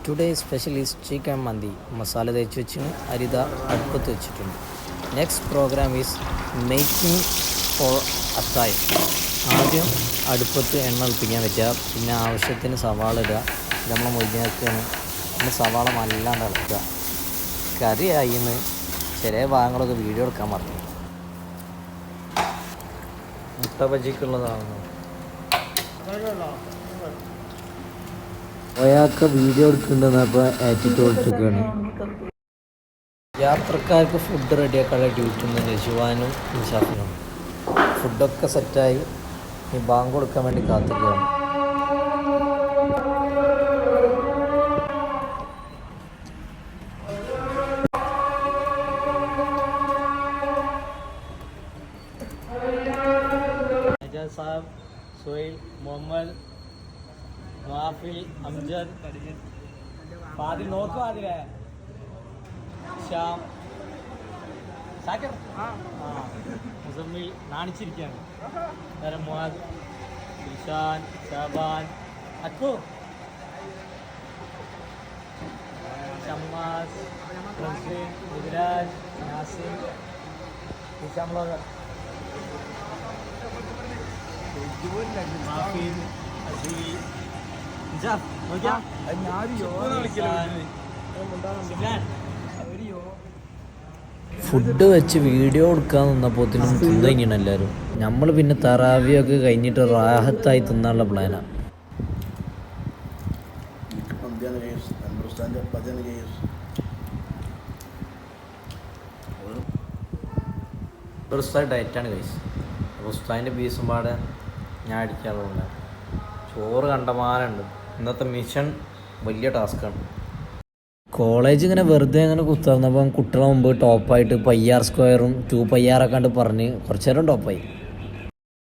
Today special is chicken mandi. മസാല തേച്ച് വെച്ച് അരിത അടുപ്പത്ത് വെച്ചിട്ടുണ്ട്. Next program is making for അത്തായം. ആദ്യം അടുപ്പത്ത് എണ്ണ ഒളിപ്പിക്കാൻ പറ്റുക, പിന്നെ ആവശ്യത്തിന് സവാള ഇടുക. നമ്മൾ മൊയ്യാക്കുകയാണ്, പിന്നെ സവാള നല്ലാണ്ട് ഇളക്കുക. കറി ആയിന്ന് ചെറിയ ഭാഗങ്ങളൊക്കെ വീഡിയോ എടുക്കാൻ പറഞ്ഞു. മുട്ട ബജിക്കുള്ളതാണെന്നോ ഒയാൾക്ക് വീഡിയോ എടുക്കുന്നുണ്ടെന്നപ്പോൾ ആറ്റിറ്റ്യൂഡ് ഇട്ടിരിക്കുകയാണ്. യാത്രക്കാർക്ക് ഫുഡ് റെഡിയാക്കാനുള്ള ഡ്യൂട്ടി ഉണ്ട് നെജുവാനും നിഷാഫിനും. ഫുഡൊക്കെ സെറ്റായി ഈ ബാങ്ക് കൊടുക്കാൻ വേണ്ടി കാത്തിരിക്കുകയാണ്. സാബ്, സുഹൈൽ, മുഹമ്മദ്, മാഫിൽ, അംജദ്, ഫാദിൽ നോക്കും, ആദിലെ ഷ്യാം, ഷാക്കിർ, മുസമ്മിൽ നാണിച്ചിരിക്കുകയാണ്. വേറെ മുഹാദ്, ഇഷാൻ, ഷാബാൻ, അക്കു, ഷമ്മാസ്, റംസീൻ, മുദിരാജ്, നാസിം, ഇഷാം ബ്ലോഗർ, മാഫിൽ, അസീൽ, ഫുഡ് വെച്ച് വീഡിയോ എടുക്കാൻ നിന്നപ്പോത്തിനും തിന്നു കഴിഞ്ഞാണ് എല്ലാവരും. നമ്മൾ പിന്നെ തറാവിയൊക്കെ കഴിഞ്ഞിട്ട് റാഹത്തായി തിന്നാനുള്ള പ്ലാനാണ്. ഉസ്താദ് ഡയറ്റാണ് കഴിച്ചത്. അപ്പോൾ ഉസ്താദിൻ്റെ പീസും പാടെ ഞാൻ അടിക്കാറുണ്ട്. ചോറ് കണ്ടമാനുണ്ട്. ഇന്നത്തെ മിഷൻ വലിയ ടാസ്ക്കാണ്. കോളേജ് ഇങ്ങനെ വെറുതെ അങ്ങനെ കുത്തിറന്നപ്പം കുട്ടികളെ മുമ്പ് ടോപ്പായിട്ട് പയ്യാർ സ്ക്വയറും 2 പയ്യാറൊക്കെ കണ്ട് പറഞ്ഞ് കുറച്ച് നേരം ടോപ്പായി.